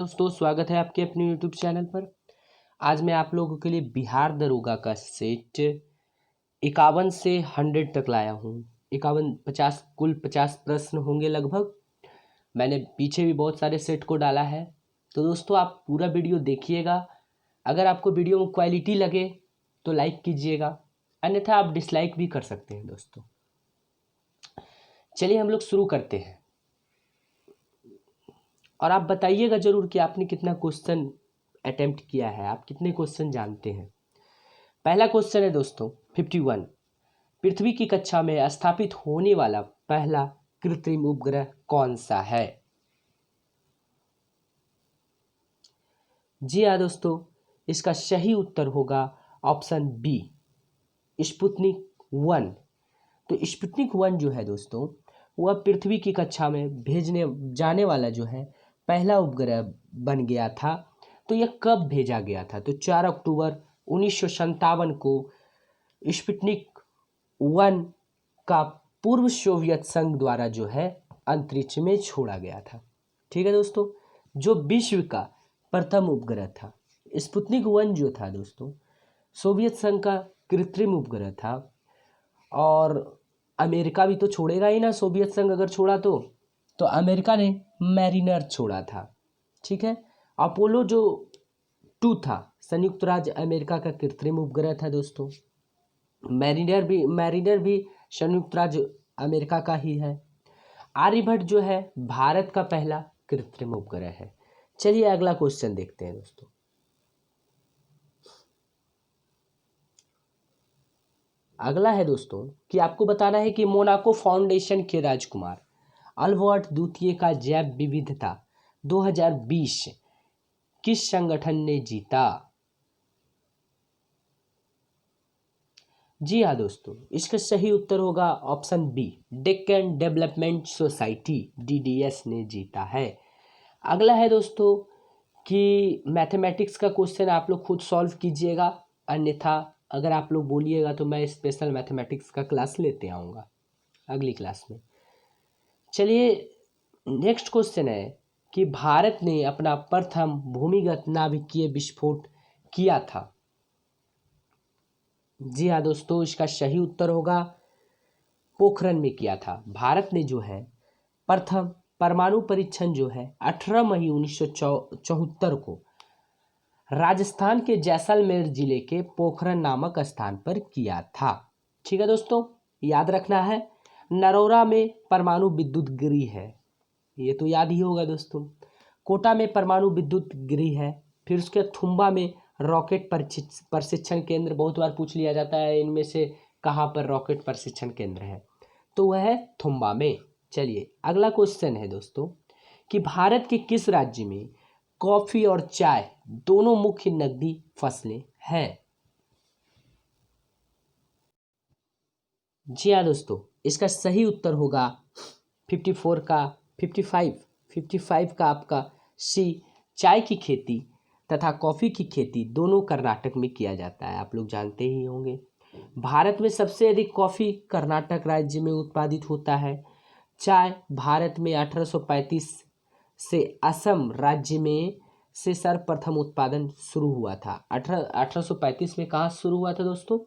दोस्तों, स्वागत है आपके अपने यूट्यूब चैनल पर। आज मैं आप लोगों के लिए बिहार दरोगा का सेट 51 से 100 तक लाया हूँ। 51 50 कुल 50 प्रश्न होंगे लगभग। मैंने पीछे भी बहुत सारे सेट को डाला है, तो दोस्तों आप पूरा वीडियो देखिएगा। अगर आपको वीडियो में क्वालिटी लगे तो लाइक कीजिएगा, अन्यथा आप डिसलाइक भी कर सकते हैं। दोस्तों चलिए हम लोग शुरू करते हैं, और आप बताइएगा ज़रूर कि आपने कितना क्वेश्चन अटेम्प्ट किया है, आप कितने क्वेश्चन जानते हैं। पहला क्वेश्चन है दोस्तों 51। पृथ्वी की कक्षा में स्थापित होने वाला पहला कृत्रिम उपग्रह कौन सा है? जी हाँ दोस्तों, इसका सही उत्तर होगा ऑप्शन बी, स्पुतनिक 1। तो स्पुतनिक 1 जो है दोस्तों, वह पृथ्वी की कक्षा में भेजने जाने वाला जो है पहला उपग्रह बन गया था। तो यह कब भेजा गया था? तो 4 अक्टूबर 1957 को स्पुतनिक 1 का पूर्व सोवियत संघ द्वारा जो है अंतरिक्ष में छोड़ा गया था। ठीक है दोस्तों, जो विश्व का प्रथम उपग्रह था। स्पुतनिक 1 जो था दोस्तों, सोवियत संघ का कृत्रिम उपग्रह था। और अमेरिका भी तो छोड़ेगा ही ना, सोवियत संघ अगर छोड़ा तो अमेरिका ने मैरिनर छोड़ा था। ठीक है, अपोलो जो 2 था संयुक्त राज्य अमेरिका का कृत्रिम उपग्रह था दोस्तों। मैरिनर भी संयुक्त राज्य अमेरिका का ही है। आर्यभट्ट जो है भारत का पहला कृत्रिम उपग्रह है। चलिए अगला क्वेश्चन देखते हैं दोस्तों। अगला है दोस्तों कि आपको बताना है कि मोनाको फाउंडेशन के राजकुमार अल्बर्ट द्वितीय का जैव विविधता 2020 किस संगठन ने जीता? जी हाँ दोस्तों, इसका सही उत्तर होगा option B, Deccan development society DDS ने जीता है। अगला है दोस्तों कि मैथमेटिक्स का क्वेश्चन आप लोग खुद सॉल्व कीजिएगा, अन्यथा अगर आप लोग बोलिएगा तो मैं स्पेशल मैथमेटिक्स का क्लास लेते आऊँगा अगली क्लास में। चलिए नेक्स्ट क्वेश्चन है कि भारत ने अपना प्रथम भूमिगत नाभिकीय विस्फोट किया था। जी हाँ दोस्तों, इसका सही उत्तर होगा पोखरण में किया था। भारत ने जो है प्रथम परमाणु परीक्षण जो है 18 मई 1974 को राजस्थान के जैसलमेर जिले के पोखरण नामक स्थान पर किया था। ठीक है दोस्तों, याद रखना है। नरोरा में परमाणु विद्युत गृह है, ये तो याद ही होगा दोस्तों। कोटा में परमाणु विद्युत गृह है। फिर उसके थुम्बा में रॉकेट प्रशिक्षण केंद्र, बहुत बार पूछ लिया जाता है इनमें से कहाँ पर रॉकेट प्रशिक्षण केंद्र है, तो वह है थुम्बा में। चलिए अगला क्वेश्चन है दोस्तों कि भारत के किस राज्य में कॉफी और चाय दोनों मुख्य नकदी फसलें हैं? जी हाँ दोस्तों, इसका सही उत्तर होगा 55 का आपका सी, चाय की खेती तथा कॉफ़ी की खेती दोनों कर्नाटक में किया जाता है, आप लोग जानते ही होंगे। भारत में सबसे अधिक कॉफ़ी कर्नाटक राज्य में उत्पादित होता है। चाय भारत में 1835 से असम राज्य में से सर्वप्रथम उत्पादन शुरू हुआ था। 1835 में कहाँ शुरू हुआ था दोस्तों?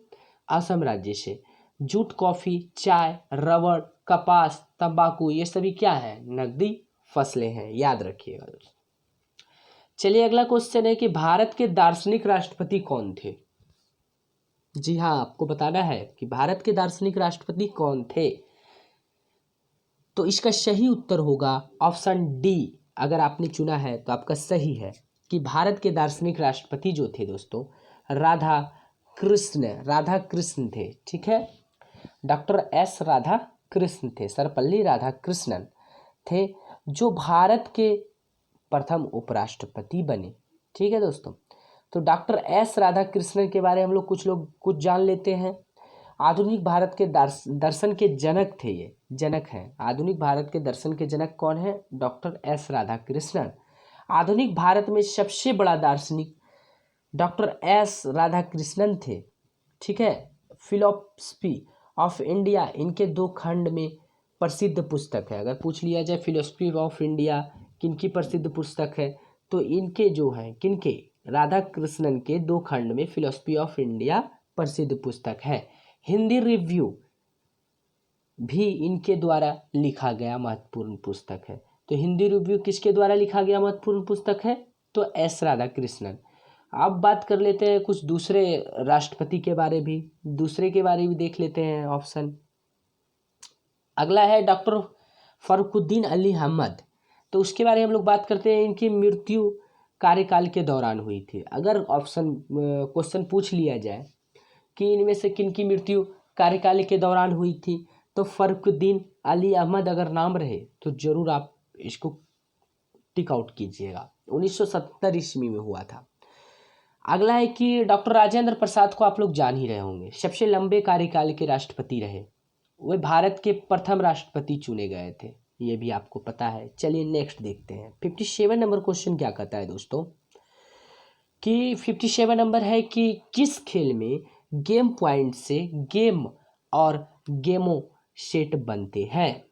असम राज्य से। जूट, कॉफ़ी, चाय, रबड़, कपास, तंबाकू ये सभी क्या है? नकदी फसलें हैं, याद रखिएगा दोस्तों। चलिए अगला क्वेश्चन है कि भारत के दार्शनिक राष्ट्रपति कौन थे? जी हाँ, आपको बताना है कि भारत के दार्शनिक राष्ट्रपति कौन थे। तो इसका सही उत्तर होगा ऑप्शन डी। अगर आपने चुना है तो आपका सही है कि भारत के दार्शनिक राष्ट्रपति जो थे दोस्तों राधा कृष्ण थे। ठीक है, डॉक्टर एस राधा कृष्ण थे, सर्वपल्ली राधा कृष्णन थे, जो भारत के प्रथम उपराष्ट्रपति बने। ठीक है दोस्तों, तो डॉक्टर एस राधा कृष्णन के बारे में हम लोग कुछ जान लेते हैं। आधुनिक भारत के दर्शन के जनक थे, ये जनक हैं। आधुनिक भारत के दर्शन के जनक कौन है? Doctor S Radha Krishnan. आधुनिक भारत में सबसे बड़ा दार्शनिक डॉक्टर एस राधा कृष्णन थे। ठीक है, फिलोसफी ऑफ इंडिया इनके 2 खंड में प्रसिद्ध पुस्तक है। अगर पूछ लिया जाए फिलोसफी ऑफ इंडिया किनकी प्रसिद्ध पुस्तक है, तो इनके जो हैं किनके, राधा कृष्णन के 2 खंड में फिलॉसफी ऑफ इंडिया प्रसिद्ध पुस्तक है। हिंदी रिव्यू भी इनके द्वारा लिखा गया महत्वपूर्ण पुस्तक है। तो हिंदी रिव्यू किसके द्वारा लिखा गया महत्वपूर्ण पुस्तक है, तो एस राधा कृष्णन। अब बात कर लेते हैं कुछ दूसरे राष्ट्रपति के बारे भी देख लेते हैं ऑप्शन। अगला है डॉक्टर फरुखुद्दीन अली अहमद। तो उसके बारे में हम लोग बात करते हैं, इनकी मृत्यु कार्यकाल के दौरान हुई थी। अगर क्वेश्चन पूछ लिया जाए कि इनमें से किन की मृत्यु कार्यकाल के दौरान हुई थी, तो फरुखुद्दीन अली अहमद अगर नाम रहे तो जरूर आप इसको टिक आउट कीजिएगा। 1970 ईस्वी में हुआ था। अगला है कि डॉक्टर राजेंद्र प्रसाद को आप लोग जान ही रहे होंगे, सबसे लंबे कार्यकाल के राष्ट्रपति रहे। वे भारत के प्रथम राष्ट्रपति चुने गए थे, ये भी आपको पता है। चलिए नेक्स्ट देखते हैं। 57 नंबर क्वेश्चन क्या कहता है दोस्तों कि 57 नंबर है कि किस खेल में गेम पॉइंट से गेम और गेमो सेट बनते हैं।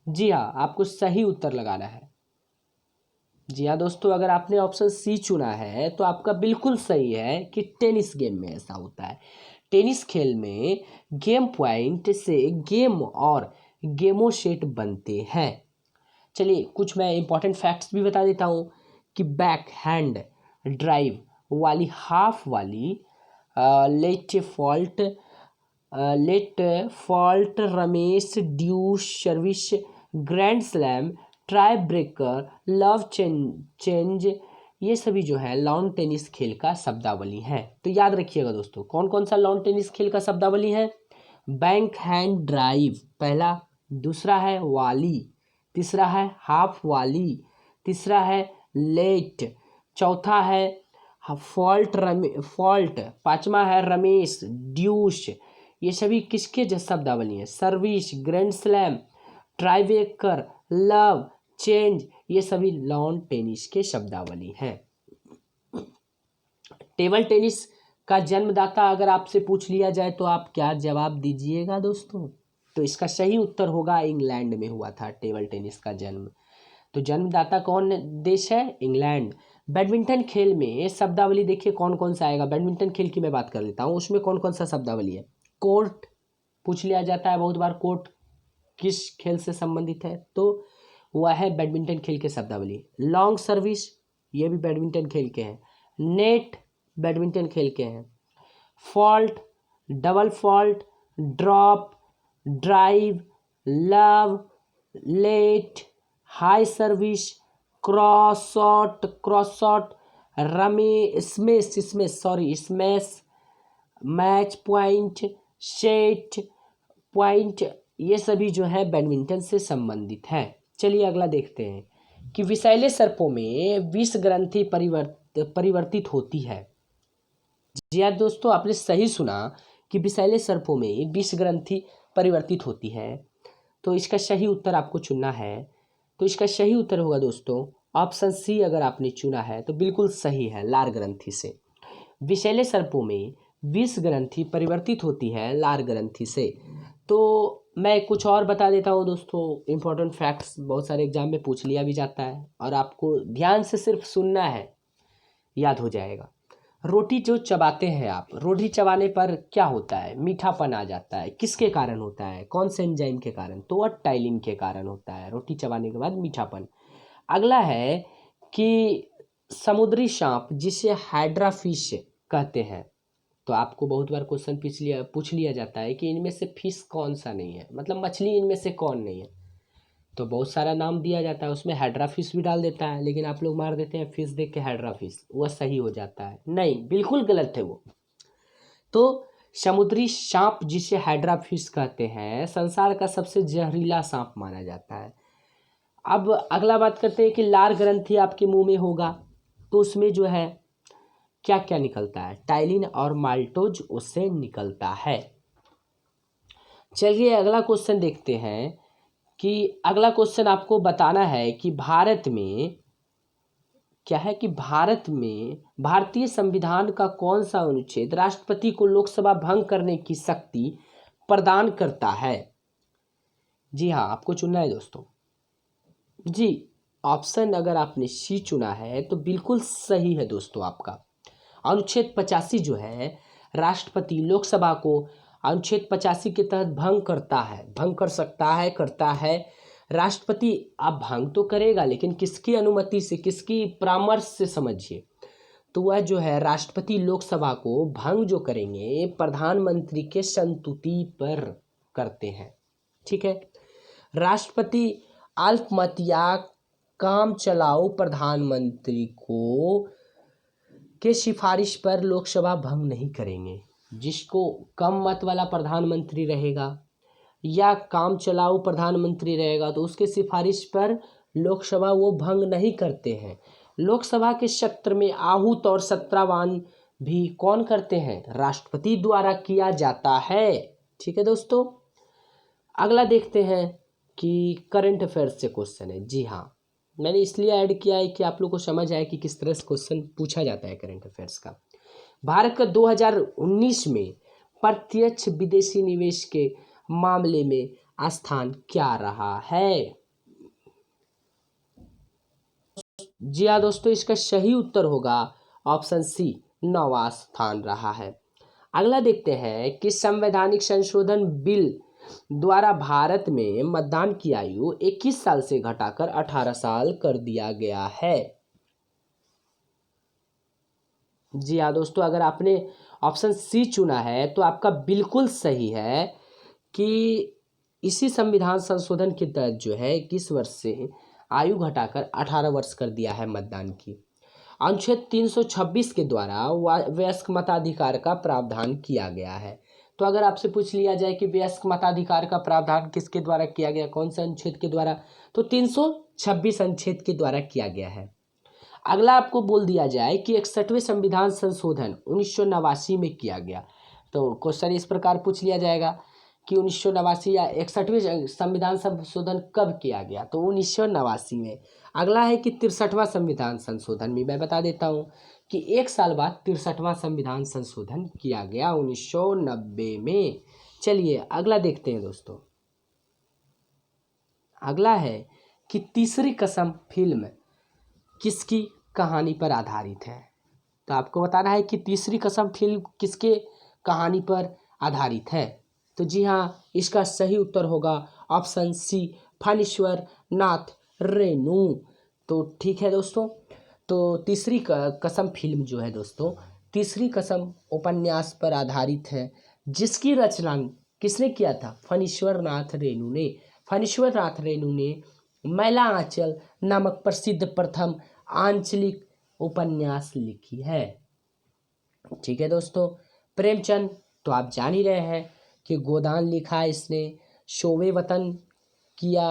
जी हाँ, आपको सही उत्तर लगाना है। जी हाँ दोस्तों, अगर आपने ऑप्शन सी चुना है तो आपका बिल्कुल सही है कि टेनिस गेम में ऐसा होता है। टेनिस खेल में गेम पॉइंट से गेम और गेमो सेट बनते हैं। चलिए कुछ मैं इंपॉर्टेंट फैक्ट्स भी बता देता हूँ कि backhand drive volley half volley let fault रमेश deuce service grand slam tie breaker love change, ये सभी जो है लॉन टेनिस खेल का शब्दावली है। तो याद रखिएगा दोस्तों, कौन कौन सा लॉन टेनिस खेल का शब्दावली है। बैंक हैंड ड्राइव पहला, दूसरा है वाली, तीसरा है हाफ वाली, तीसरा है लेट, चौथा है फॉल्ट, पांचवा है रमेश ड्यूस। ये सभी किसके शब्दावली हैं, service grand slam tiebreaker love change, ये सभी लॉन टेनिस के शब्दावली हैं। टेबल टेनिस का जन्मदाता अगर आपसे पूछ लिया जाए तो आप क्या जवाब दीजिएगा दोस्तों, तो इसका सही उत्तर होगा इंग्लैंड में हुआ था टेबल टेनिस का जन्म। तो जन्मदाता कौन देश है, इंग्लैंड। बैडमिंटन खेल में शब्दावली देखिए कौन कौन सा आएगा। बैडमिंटन खेल की मैं बात कर लेता हूँ, उसमें कौन कौन सा शब्दावली है। कोर्ट पूछ लिया जाता है बहुत बार, कोर्ट किस खेल से संबंधित है, तो वह है बैडमिंटन खेल के शब्दावली। लॉन्ग सर्विस, ये भी बैडमिंटन खेल के हैं। नेट बैडमिंटन खेल के हैं। Fault, double fault, drop, drive, love, let, high service, cross shot, smash, match point, set point, ये सभी जो है बैडमिंटन से संबंधित है। चलिए अगला देखते हैं कि विषैले सर्पों में विष ग्रंथि परिवर्तित होती है। जी हाँ दोस्तों, आपने सही सुना कि विषैले सर्पों में विष ग्रंथि परिवर्तित होती है। तो इसका सही उत्तर आपको चुनना है। तो इसका सही उत्तर होगा दोस्तों ऑप्शन सी। अगर आपने चुना है तो बिल्कुल सही है, लार ग्रंथि से। विषैले सर्पों में विष ग्रंथि परिवर्तित होती है लार ग्रंथि से। तो मैं कुछ और बता देता हूँ दोस्तों, इम्पोर्टेंट फैक्ट्स बहुत सारे एग्जाम में पूछ लिया भी जाता है और आपको ध्यान से सिर्फ सुनना है, याद हो जाएगा। रोटी जो चबाते हैं आप, रोटी चबाने पर क्या होता है, मीठापन आ जाता है। किसके कारण होता है, कौन से एंजाइम के कारण, तो वह टाइलिन के कारण होता है, रोटी चबाने के बाद मीठापन। अगला है कि समुद्री सांप जिसे हाइड्रा फिश कहते हैं, तो आपको बहुत बार क्वेश्चन पूछ लिया जाता है कि इनमें से फिश कौन सा नहीं है, मतलब मछली इनमें से कौन नहीं है। तो बहुत सारा नाम दिया जाता है, उसमें हाइड्रा फिश भी डाल देता है, लेकिन आप लोग मार देते हैं फिश देख के हाइड्रा फिश, वह सही हो जाता है। नहीं, बिल्कुल गलत है वो। तो समुद्री सांप जिसे हाइड्रा फिश कहते हैं संसार का सबसे जहरीला सांप माना जाता है। अब अगला बात करते हैं कि लार ग्रंथि आपके मुंह में होगा तो उसमें जो है क्या क्या निकलता है, टाइलिन और माल्टोज उससे निकलता है। चलिए अगला क्वेश्चन देखते हैं कि अगला क्वेश्चन आपको बताना है कि भारत में क्या है कि भारत में भारतीय संविधान का कौन सा अनुच्छेद राष्ट्रपति को लोकसभा भंग करने की शक्ति प्रदान करता है। जी हाँ, आपको चुनना है दोस्तों। जी, ऑप्शन अगर आपने सी चुना है तो बिल्कुल सही है दोस्तों आपका। अनुच्छेद 85 जो है राष्ट्रपति लोकसभा को अनुच्छेद 85 के तहत भंग करता है, भंग कर सकता है, करता है। राष्ट्रपति अब भंग तो करेगा लेकिन किसकी अनुमति से, किसकी परामर्श से, समझिए। तो वह जो है राष्ट्रपति लोकसभा को भंग जो करेंगे प्रधानमंत्री के संस्तुति पर करते हैं, ठीक है। राष्ट्रपति अल्पमत या काम चलाऊ प्रधानमंत्री को के सिफारिश पर लोकसभा भंग नहीं करेंगे। जिसको कम मत वाला प्रधानमंत्री रहेगा या काम चलाऊ प्रधानमंत्री रहेगा तो उसके सिफारिश पर लोकसभा वो भंग नहीं करते हैं। लोकसभा के सत्र में आहूत और सत्रावान भी कौन करते हैं? राष्ट्रपति द्वारा किया जाता है, ठीक है दोस्तों। अगला देखते हैं कि करंट अफेयर्स से क्वेश्चन है। जी हाँ, मैंने इसलिए ऐड किया है कि आप लोग को समझ आए कि किस तरह से क्वेश्चन पूछा जाता है करंट अफेयर्स का। भारत का 2019 में प्रत्यक्ष विदेशी निवेश के मामले में स्थान क्या रहा है? जी हाँ दोस्तों, इसका सही उत्तर होगा ऑप्शन सी, 9वां स्थान रहा है। अगला देखते हैं कि संवैधानिक संशोधन बिल द्वारा भारत में मतदान की आयु 21 साल से घटाकर 18 साल कर दिया गया है। जी हाँ दोस्तों, अगर आपने ऑप्शन सी चुना है तो आपका बिल्कुल सही है कि इसी संविधान संशोधन के तहत जो है 21 वर्ष से आयु घटाकर 18 वर्ष कर दिया है मतदान की। अनुच्छेद 326 के द्वारा वयस्क मताधिकार का प्रावधान किया गया है। तो अगर आपसे पूछ लिया जाए कि वयस्क मताधिकार का प्रावधान किसके द्वारा किया गया, कौन से अनुच्छेद के द्वारा, तो 326 अनुच्छेद के द्वारा किया गया है। अगला आपको बोल दिया जाए कि 61वें संविधान संशोधन 1989 में किया गया, तो क्वेश्चन इस प्रकार पूछ लिया जाएगा कि 1989 या 61वें संविधान संशोधन कब किया गया, तो 1989 में। अगला है कि 63वां संविधान संशोधन भी मैं बता देता हूँ कि 1 साल बाद 63वां संविधान संशोधन किया गया 1990 में। चलिए अगला देखते हैं दोस्तों। अगला है कि तीसरी कसम फिल्म किसकी कहानी पर आधारित है? तो आपको बताना है कि तीसरी कसम फिल्म किसके कहानी पर आधारित है। तो जी हाँ, इसका सही उत्तर होगा ऑप्शन सी, फणीश्वर नाथ रेणु। तो ठीक है दोस्तों, तो तीसरी कसम फिल्म जो है दोस्तों, तीसरी कसम उपन्यास पर आधारित है, जिसकी रचना किसने किया था? फणीश्वर नाथ रेणु ने। फणीश्वर नाथ रेणु ने मैला आंचल नामक प्रसिद्ध प्रथम आंचलिक उपन्यास लिखी है, ठीक है दोस्तों। प्रेमचंद तो आप जान ही रहे हैं कि गोदान लिखा है इसने, शोवे वतन किया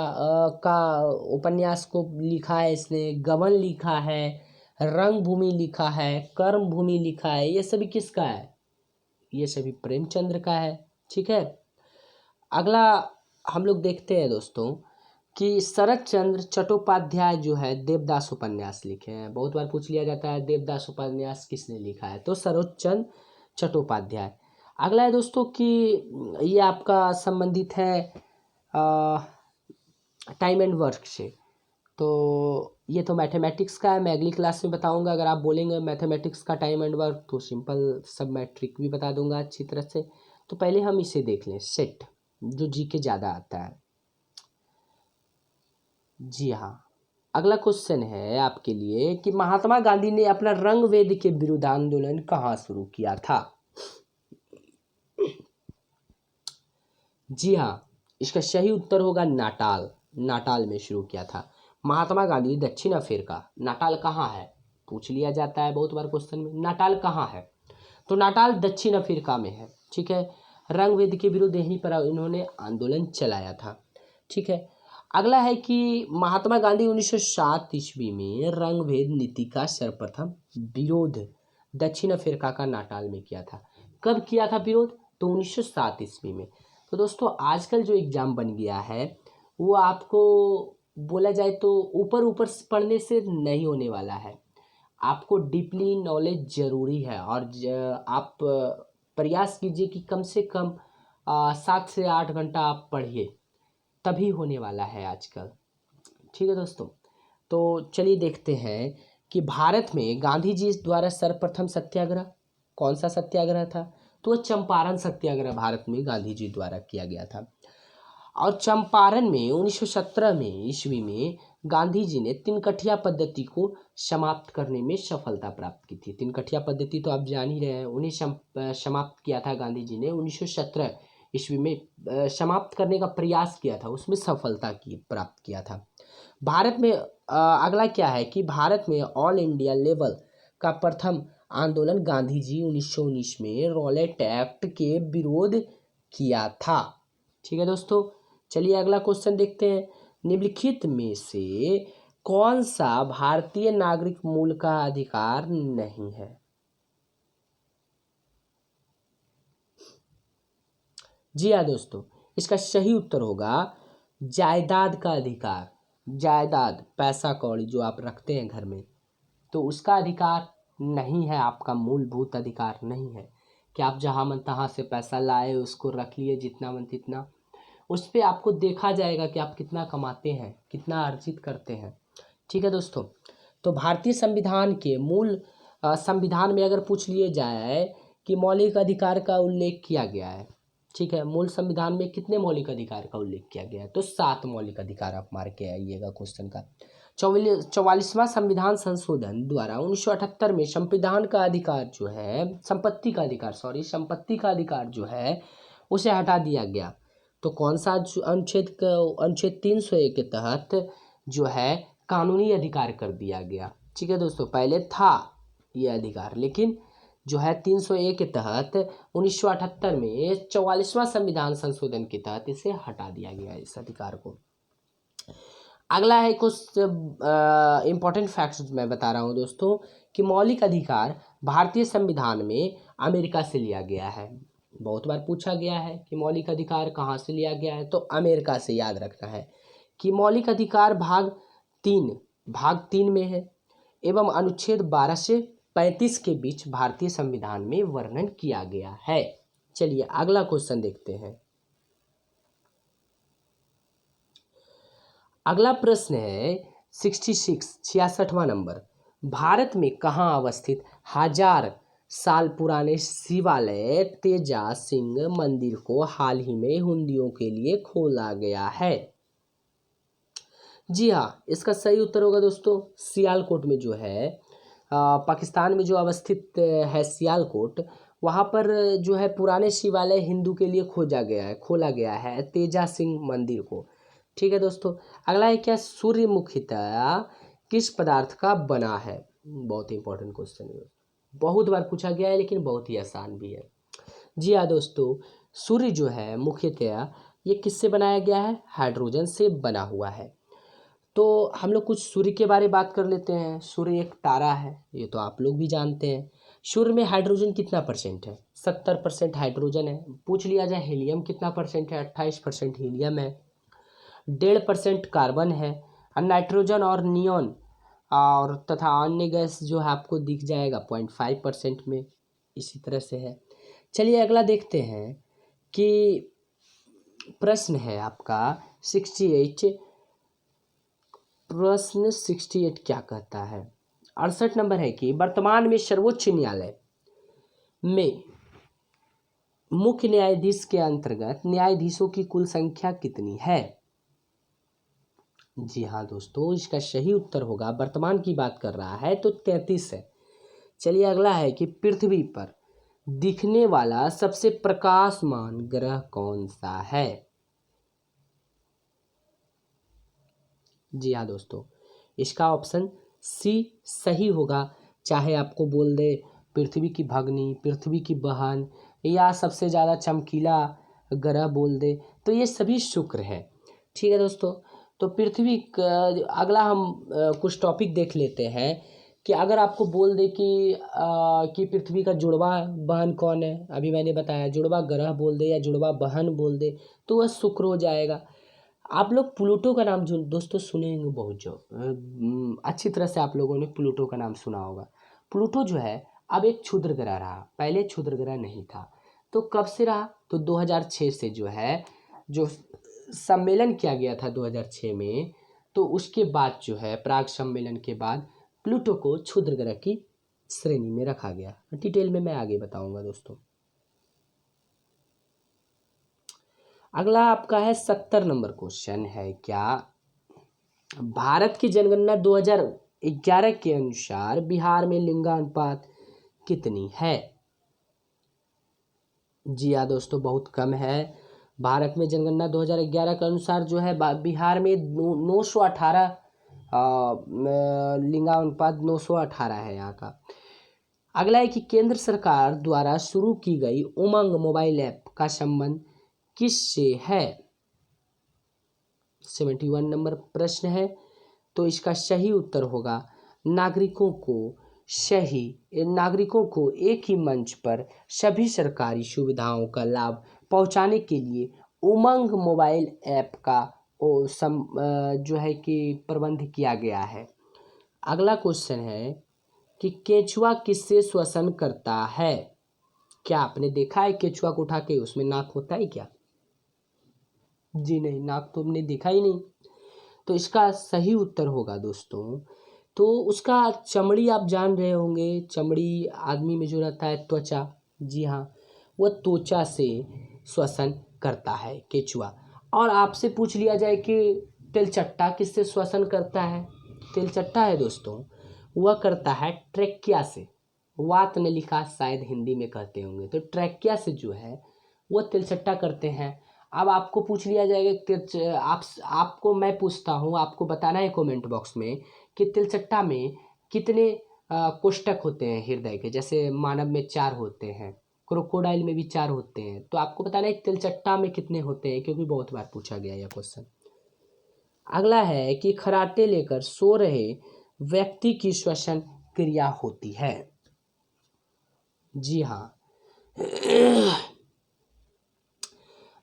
का उपन्यास को लिखा है इसने, गबन लिखा है, रंग भूमि लिखा है, कर्म भूमि लिखा है। ये सभी किसका है? ये सभी प्रेमचंद्र का है, ठीक है। अगला हम लोग देखते हैं दोस्तों कि शरत चंद्र चट्टोपाध्याय जो है देवदास उपन्यास लिखे हैं। बहुत बार पूछ लिया जाता है देवदास उपन्यास किसने लिखा है, तो शरत चंद्र चट्टोपाध्याय। अगला है दोस्तों कि ये आपका संबंधित है टाइम एंड वर्क से, तो ये तो मैथमेटिक्स का है, मैं अगली क्लास में बताऊंगा। अगर आप बोलेंगे मैथमेटिक्स का टाइम एंड वर्क तो सिंपल सब मैट्रिक भी बता दूंगा अच्छी तरह से। तो पहले हम इसे देख लें, सेट जो जी के ज़्यादा आता है। जी हाँ, अगला क्वेश्चन है आपके लिए कि महात्मा गांधी ने अपना रंगभेद के विरुद्ध आंदोलन कहाँ शुरू किया था? जी हाँ, इसका सही उत्तर होगा नाटाल। नाटाल में शुरू किया था महात्मा गांधी। दक्षिण अफ्रीका, नाटाल कहाँ है पूछ लिया जाता है बहुत बार क्वेश्चन में, नाटाल कहाँ है? तो नाटाल दक्षिण अफ्रीका में है, ठीक है। रंगभेद के विरुद्ध यहीं पर इन्होंने आंदोलन चलाया था, ठीक है। अगला है कि महात्मा गांधी 1907 ईस्वी में रंगभेद नीति का सर्वप्रथम विरोध दक्षिण अफ्रीका का नाटाल में किया था। कब किया था विरोध? तो 1907 ईस्वी में। तो दोस्तों आजकल जो एग्ज़ाम बन गया है वो आपको बोला जाए तो ऊपर ऊपर पढ़ने से नहीं होने वाला है, आपको डीपली नॉलेज ज़रूरी है। और आप प्रयास कीजिए कि कम से कम 7 से 8 घंटा आप पढ़िए, तभी होने वाला है आजकल, ठीक है दोस्तों। तो चलिए देखते हैं कि भारत में गांधी जी द्वारा सर्वप्रथम सत्याग्रह कौन सा सत्याग्रह था। तो वह चंपारण सत्याग्रह भारत में गांधी जी द्वारा किया गया था। और चंपारण में 1917 में ईस्वी में गांधी जी ने तिनकठिया पद्धति को समाप्त करने में सफलता प्राप्त की थी। तिनकठिया पद्धति तो आप जान ही रहे हैं, उन्हें समाप्त किया था गांधी जी ने 1917 ईस्वी में, समाप्त करने का प्रयास किया था, उसमें सफलता की प्राप्त किया था। भारत में अगला क्या है कि भारत में ऑल इंडिया लेवल का प्रथम आंदोलन गांधी जी 1919 में रॉलेट एक्ट के विरोध किया था। ठीक है दोस्तों, चलिए अगला क्वेश्चन देखते हैं। निम्नलिखित में से कौन सा भारतीय नागरिक मूल का अधिकार नहीं है? जी हाँ दोस्तों, इसका सही उत्तर होगा जायदाद का अधिकार। जायदाद, पैसा कौड़ी जो आप रखते हैं घर में, तो उसका अधिकार नहीं है, आपका मूलभूत अधिकार नहीं है कि आप जहाँ मन तहाँ से पैसा लाए, उसको रख लिए जितना मन तितना। उस पर आपको देखा जाएगा कि आप कितना कमाते हैं, कितना अर्जित करते हैं। ठीक है दोस्तों, तो भारतीय संविधान के मूल संविधान में अगर पूछ लिए जाए कि मौलिक अधिकार का उल्लेख किया गया है, ठीक है, मूल संविधान में कितने मौलिक अधिकार का उल्लेख किया गया है? तो 7 मौलिक अधिकार आप मार के आइएगा क्वेश्चन का। 44वां संविधान संशोधन द्वारा 1978 में संविधान का अधिकार जो है, संपत्ति का अधिकार, संपत्ति का अधिकार जो है उसे हटा दिया गया। तो कौन सा अनुच्छेद 301 के तहत जो है कानूनी अधिकार कर दिया गया। ठीक है दोस्तों, पहले था ये अधिकार, लेकिन जो है 301 के तहत 1978 में 44वां संविधान संशोधन के तहत इसे हटा दिया गया, इस अधिकार को। अगला है कुछ इम्पोर्टेंट फैक्ट्स मैं बता रहा हूँ दोस्तों कि मौलिक अधिकार भारतीय संविधान में अमेरिका से लिया गया है। बहुत बार पूछा गया है कि मौलिक अधिकार कहाँ से लिया गया है, तो अमेरिका से। याद रखना है कि मौलिक अधिकार भाग 3 में है एवं अनुच्छेद 12 से 35 के बीच भारतीय संविधान में वर्णन किया गया है। चलिए अगला क्वेश्चन देखते हैं। अगला प्रश्न है 66वां नंबर। भारत में कहाँ अवस्थित 1000 साल पुराने शिवालय तेजा सिंह मंदिर को हाल ही में हुंडियों के लिए खोला गया है? जी हाँ, इसका सही उत्तर होगा दोस्तों सियालकोट में जो है, पाकिस्तान में जो अवस्थित है सियालकोट, वहाँ पर जो है पुराने शिवालय हिंदू के लिए खोला गया है तेजा सिंह मंदिर को। ठीक है दोस्तों, अगला है क्या सूर्य मुख्यतः किस पदार्थ का बना है? बहुत ही इंपॉर्टेंट क्वेश्चन है, बहुत बार पूछा गया है लेकिन बहुत ही आसान भी है। जी हाँ दोस्तों, सूर्य जो है मुख्यतः ये किससे बनाया गया है? हाइड्रोजन से बना हुआ है। तो हम लोग कुछ सूर्य के बारे में बात कर लेते हैं। सूर्य एक तारा है, ये तो आप लोग भी जानते हैं। सूर्य में हाइड्रोजन कितना परसेंट है? 70% हाइड्रोजन है। पूछ लिया जाए हीलियम कितना परसेंट है? 28% हीलियम है। 1.5% कार्बन है। और नाइट्रोजन और नियॉन और तथा अन्य गैस जो है आपको दिख जाएगा 0.5% में, इसी तरह से है। चलिए अगला देखते हैं कि प्रश्न है आपका 68। प्रश्न 68 क्या कहता है? 68 नंबर है कि वर्तमान में सर्वोच्च न्यायालय में मुख्य न्यायाधीश के अंतर्गत न्यायाधीशों की कुल संख्या कितनी है? जी हाँ दोस्तों, इसका सही उत्तर होगा, वर्तमान की बात कर रहा है तो 33 है। चलिए अगला है कि पृथ्वी पर दिखने वाला सबसे प्रकाशमान ग्रह कौन सा है? जी हाँ दोस्तों, इसका ऑप्शन सी सही होगा। चाहे आपको बोल दे पृथ्वी की भगनी, पृथ्वी की बहन, या सबसे ज़्यादा चमकीला ग्रह बोल दे, तो ये सभी शुक्र है। ठीक है दोस्तों, तो पृथ्वी अगला हम कुछ टॉपिक देख लेते हैं कि अगर आपको बोल दे कि पृथ्वी का जुड़वा बहन कौन है, अभी मैंने बताया जुड़वा ग्रह बोल दे या जुड़वा बहन बोल दे तो वह शुक्र हो जाएगा। आप लोग प्लूटो का नाम जो दोस्तों सुने होंगे बहुत, जो अच्छी तरह से आप लोगों ने प्लूटो का नाम सुना होगा। प्लूटो जो है अब एक क्षुद्र ग्रह रहा, पहले क्षुद्र ग्रह नहीं था। तो कब से रहा? तो 2006 से जो है, जो सम्मेलन किया गया था 2006 में, तो उसके बाद जो है प्राग सम्मेलन के बाद प्लूटो को क्षुद्र ग्रह की श्रेणी में रखा गया। डिटेल में मैं आगे बताऊंगा दोस्तों। अगला आपका है 70 नंबर क्वेश्चन है क्या, भारत की जनगणना 2011 के अनुसार बिहार में लिंगानुपात कितनी है? जी हाँ दोस्तों, बहुत कम है। भारत में जनगणना 2011 के अनुसार जो है बिहार में 918 लिंगानुपात 918 है यहाँ का। अगला है कि केंद्र सरकार द्वारा शुरू की गई उमंग मोबाइल ऐप का संबंध किससे है? 71 नंबर प्रश्न है। तो इसका सही उत्तर होगा नागरिकों को एक ही मंच पर सभी सरकारी सुविधाओं का लाभ पहुंचाने के लिए उमंग मोबाइल ऐप का जो है कि प्रबंध किया गया है। अगला क्वेश्चन है कि केंचुआ किससे श्वसन करता है? क्या आपने देखा है केंचुआ को उठा के उसमें नाक होता है क्या? जी नहीं, नाक तो हमने देखा ही नहीं। तो इसका सही उत्तर होगा दोस्तों, तो उसका चमड़ी आप जान रहे होंगे, चमड़ी आदमी में जो रहता है त्वचा, जी हाँ, वह त्वचा से श्वसन करता है केंचुआ। और आपसे पूछ लिया जाए कि तिलचट्टा किससे श्वसन करता है? तिलचट्टा है दोस्तों, वह करता है ट्रेकिया से। वात नलिका शायद हिंदी में कहते होंगे, तो ट्रेकिया से जो है वह तिलचट्टा करते हैं। अब आपको पूछ लिया जाएगा कि आपको मैं पूछता हूँ, आपको बताना है कमेंट बॉक्स में कि तिलचट्टा में कितने कोष्ठक होते हैं हृदय के? जैसे मानव में 4 होते हैं, क्रोकोडाइल में भी 4 होते हैं, तो आपको बताना है तिलचट्टा में कितने होते हैं, क्योंकि बहुत बार पूछा गया यह क्वेश्चन। अगला है कि खराटे लेकर सो रहे व्यक्ति की श्वसन क्रिया होती है। जी हाँ,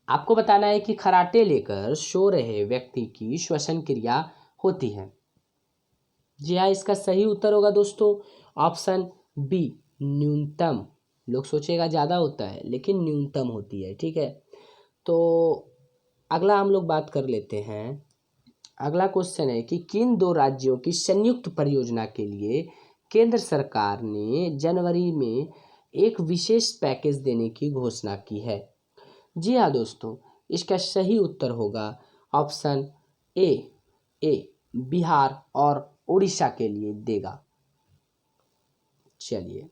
आपको बताना है कि खराटे लेकर सो रहे व्यक्ति की श्वसन क्रिया होती है। जी हाँ, इसका सही उत्तर होगा दोस्तों ऑप्शन बी, न्यूनतम। लोग सोचेगा ज़्यादा होता है, लेकिन न्यूनतम होती है, ठीक है। तो अगला हम लोग बात कर लेते हैं। अगला क्वेश्चन है कि किन 2 राज्यों की संयुक्त परियोजना के लिए केंद्र सरकार ने जनवरी में एक विशेष पैकेज देने की घोषणा की है? जी हाँ दोस्तों, इसका सही उत्तर होगा ऑप्शन ए बिहार और उड़ीसा के लिए देगा। चलिए,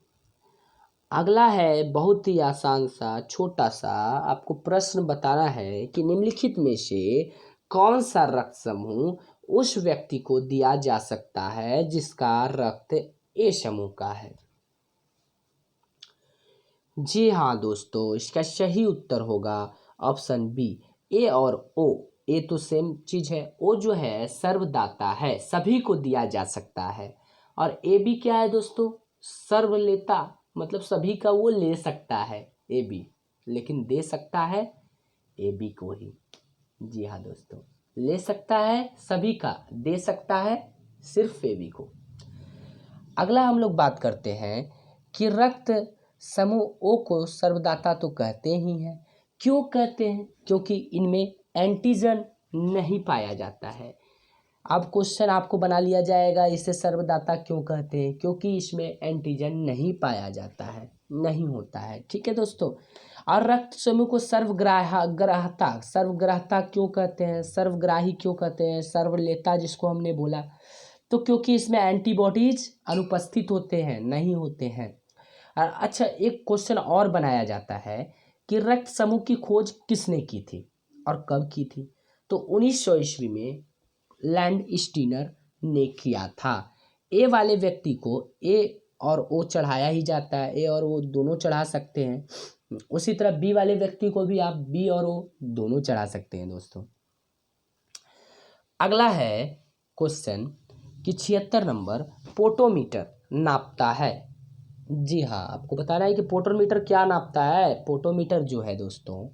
अगला है बहुत ही आसान सा छोटा सा, आपको प्रश्न बताना है कि निम्नलिखित में से कौन सा रक्त समूह उस व्यक्ति को दिया जा सकता है जिसका रक्त ए समूह का है? जी हाँ दोस्तों, इसका सही उत्तर होगा ऑप्शन बी, ए और ओ। ए तो सेम चीज है, ओ जो है सर्वदाता है, सभी को दिया जा सकता है। और ए बी क्या है दोस्तों? सर्वलेता, मतलब सभी का वो ले सकता है ए बी, लेकिन दे सकता है ए बी को ही। जी हाँ दोस्तों, ले सकता है सभी का, दे सकता है सिर्फ ए बी को। अगला हम लोग बात करते हैं कि रक्त समूह ओ को सर्वदाता तो कहते ही हैं। क्यों कहते हैं? क्योंकि इनमें एंटीजन नहीं पाया जाता है। अब क्वेश्चन आपको बना लिया जाएगा इसे सर्वदाता क्यों कहते हैं? क्योंकि इसमें एंटीजन नहीं पाया जाता है, नहीं होता है, ठीक है दोस्तों। और रक्त समूह को सर्वग्राहता क्यों कहते हैं? सर्वग्राही क्यों कहते हैं? सर्वलेता जिसको हमने बोला, तो क्योंकि इसमें एंटीबॉडीज अनुपस्थित होते हैं, नहीं होते हैं। अच्छा, एक क्वेश्चन और बनाया जाता है कि रक्त समूह की खोज किसने की थी और कब की थी? तो 1900 ईस्वी में लैंड स्टीनर ने किया था। ए वाले व्यक्ति को ए और ओ चढ़ाया ही जाता है, ए और ओ दोनों चढ़ा सकते हैं। उसी तरह बी वाले व्यक्ति को भी आप बी और ओ दोनों चढ़ा सकते हैं दोस्तों। अगला है क्वेश्चन कि 76 नंबर, पोटोमीटर नापता है। जी हाँ, आपको बताना है कि पोटोमीटर क्या नापता है। पोटोमीटर जो है दोस्तों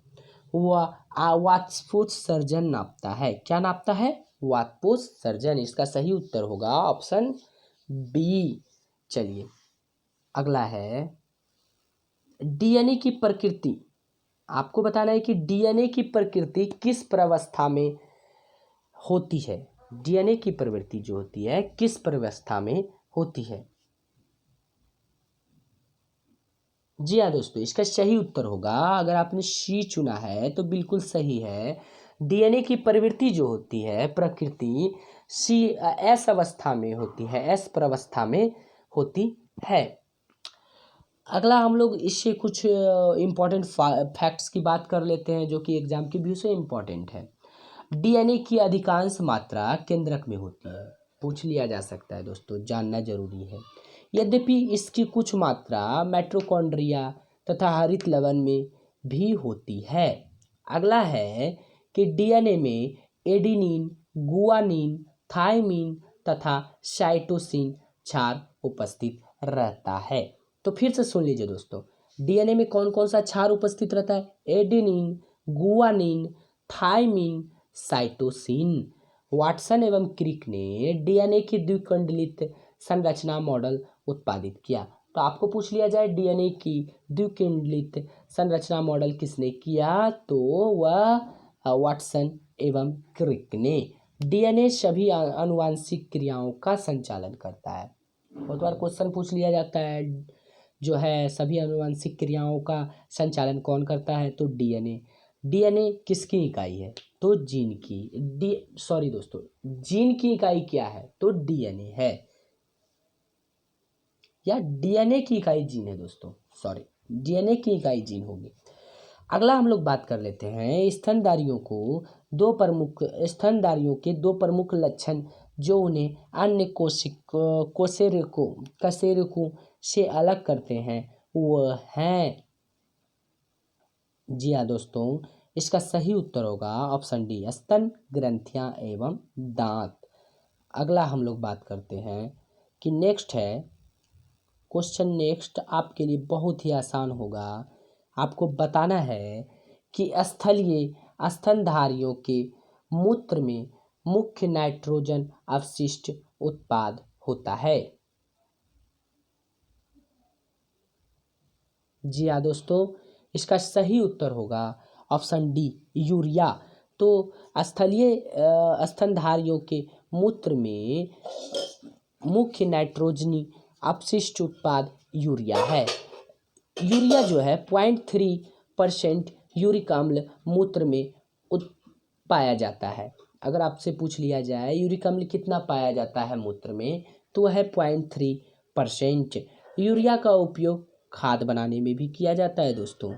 वह वातस्फोत्सर्जन नापता है। क्या नापता है? वातस्फोत्सर्जन। इसका सही उत्तर होगा ऑप्शन बी। चलिए, अगला है डीएनए की प्रकृति। आपको बताना है कि डीएनए की प्रकृति किस प्रावस्था में होती है। डीएनए की प्रवृत्ति जो होती है किस प्रवस्था में होती है? जी हाँ दोस्तों, इसका सही उत्तर होगा, अगर आपने सी चुना है तो बिल्कुल सही है। डीएनए की प्रवृत्ति जो होती है, प्रकृति सी एस अवस्था में होती है, एस प्रवस्था में होती है। अगला हम लोग इससे कुछ इम्पोर्टेंट फैक्ट्स की बात कर लेते हैं जो कि एग्जाम के व्यू से इम्पोर्टेंट है। डीएनए की अधिकांश मात्रा केंद्रक में होती है, पूछ लिया जा सकता है दोस्तों, जानना जरूरी है। यद्यपि इसकी कुछ मात्रा माइटोकॉन्ड्रिया तथा हरित लवण में भी होती है। अगला है कि डीएनए में एडेनिन, गुआनिन, थायमिन तथा साइटोसिन क्षार उपस्थित रहता है। तो फिर से सुन लीजिए दोस्तों, डीएनए में कौन कौन सा क्षार उपस्थित रहता है? Adenine, guanine, thymine, cytosine. Watson एवं क्रिक ने डीएनए की द्विकुंडलित संरचना मॉडल उत्पादित किया। तो आपको पूछ लिया जाए डीएनए की द्विकुंडलित संरचना मॉडल किसने किया, तो वह वाटसन एवं क्रिक ने। डीएनए सभी आनुवांशिक क्रियाओं का संचालन करता है। बहुत बार क्वेश्चन पूछ लिया जाता है जो है सभी आनुवांशिक क्रियाओं का संचालन कौन करता है, तो डीएनए। डीएनए किसकी इकाई है, तो जीन की। सॉरी दोस्तों, जीन की इकाई क्या है, तो डीएनए है, या डीएनए की इकाई जीन है दोस्तों, सॉरी, डीएनए की इकाई जीन होगी। अगला हम लोग बात कर लेते हैं स्तनधारियों के दो प्रमुख लक्षण जो उन्हें अन्य कशेरुकों से अलग करते हैं, वह हैं। जी हाँ दोस्तों, इसका सही उत्तर होगा ऑप्शन डी, स्तन ग्रंथियां एवं दांत। अगला हम लोग बात करते हैं कि नेक्स्ट है क्वेश्चन, नेक्स्ट आपके लिए बहुत ही आसान होगा। आपको बताना है कि स्थलीय स्तनधारियों के मूत्र में मुख्य नाइट्रोजन अवशिष्ट उत्पाद होता है। जी हाँ दोस्तों, इसका सही उत्तर होगा ऑप्शन डी, यूरिया। तो स्थलीय स्तनधारियों के मूत्र में मुख्य नाइट्रोजनी अपशिष्ट उत्पाद यूरिया है। यूरिया जो है 0.3% यूरिक अम्ल मूत्र में पाया जाता है। अगर आपसे पूछ लिया जाए यूरिक अम्ल कितना पाया जाता है मूत्र में, तो वह है 0.3%। यूरिया का उपयोग खाद बनाने में भी किया जाता है दोस्तों।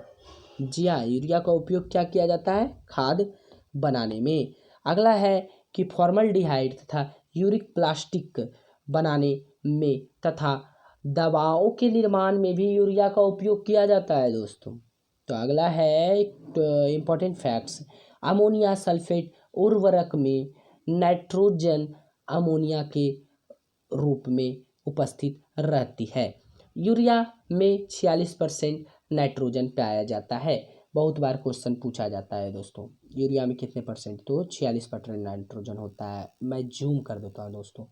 जी हाँ, यूरिया का उपयोग क्या किया जाता है, खाद बनाने में। अगला है कि फॉर्मल्डिहाइड तथा यूरिक प्लास्टिक बनाने में तथा दवाओं के निर्माण में भी यूरिया का उपयोग किया जाता है दोस्तों। तो अगला है इम्पोर्टेंट फैक्ट्स, अमोनिया सल्फेट उर्वरक में नाइट्रोजन अमोनिया के रूप में उपस्थित रहती है। यूरिया में 46% नाइट्रोजन पाया जाता है। बहुत बार क्वेश्चन पूछा जाता है दोस्तों, यूरिया में कितने परसेंट, तो 46% नाइट्रोजन होता है। मैं जूम कर देता हूँ दोस्तों।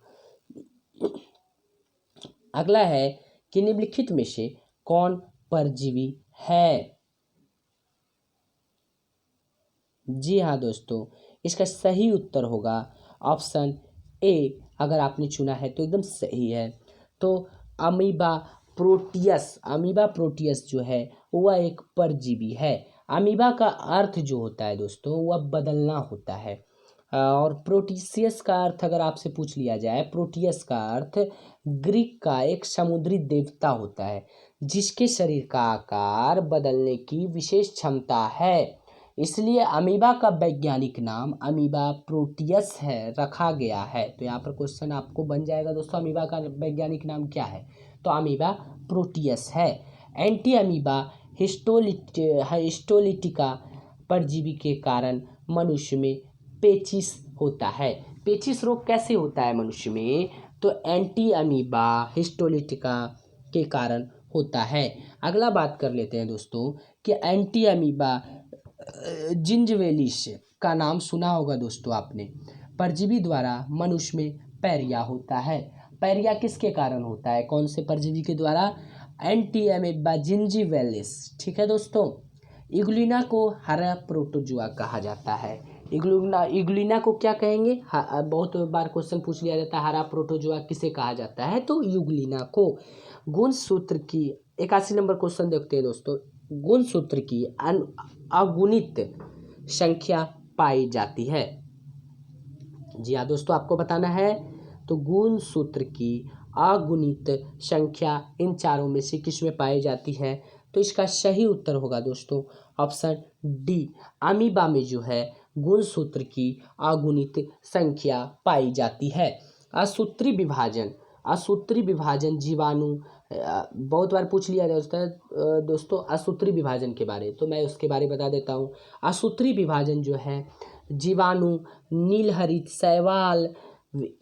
अगला है कि निम्नलिखित में से कौन परजीवी है? जी हाँ दोस्तों, इसका सही उत्तर होगा ऑप्शन ए। अगर आपने चुना है तो एकदम सही है। तो अमीबा प्रोटियस जो है वह एक परजीवी है। अमीबा का अर्थ जो होता है दोस्तों वह बदलना होता है। और प्रोटियस का अर्थ अगर आपसे पूछ लिया जाए, प्रोटियस का अर्थ ग्रीक का एक समुद्री देवता होता है जिसके शरीर का आकार बदलने की विशेष क्षमता है। इसलिए अमीबा का वैज्ञानिक नाम अमीबा प्रोटियस है, रखा गया है। तो यहाँ पर क्वेश्चन आपको बन जाएगा दोस्तों, अमीबा का वैज्ञानिक नाम क्या है, तो अमीबा प्रोटियस है। एंटी अमीबा हिस्टोलिटिका परजीवी के कारण मनुष्य में पेचिस होता है। पेचिस रोग कैसे होता है मनुष्य में, तो एंटी अमीबा हिस्टोलिटिका के कारण होता है। अगला बात कर लेते हैं दोस्तों कि एंटी अमीबा जिंजवेलिस का नाम सुना होगा दोस्तों आपने। परजीवी द्वारा मनुष्य में पैरिया होता है। पैरिया किसके कारण होता है, कौन से परजीवी के द्वारा, एंटी अमीबा जिंजिवेलिस। ठीक है दोस्तों। इग्लिना को हरा प्रोटोजुआ कहा जाता है। यूग्लिना को क्या कहेंगे? बहुत बार क्वेश्चन पूछ लिया जाता है, हरा प्रोटोजोआ किसे कहा जाता है? तो यूग्लिना को। गुणसूत्र की 81 नंबर क्वेश्चन देखते हैं दोस्तों। गुणसूत्र की अगुणित संख्या पाई जाती है। जी हाँ दोस्तों, आपको बताना है। तो गुणसूत्र की अगुणित संख्या इन चारों में से किस में पाई जाती है? तो इसका सही उत्तर होगा दोस्तों ऑप्शन डी, अमीबा में जो है गुणसूत्र की अगुणित संख्या पाई जाती है। असूत्री विभाजन, असूत्री विभाजन जीवाणु, बहुत बार पूछ लिया जाता है दोस्तों असूत्री विभाजन के बारे, तो मैं उसके बारे में बता देता हूँ। असूत्री विभाजन जो है जीवाणु, नीलहरित, शैवाल,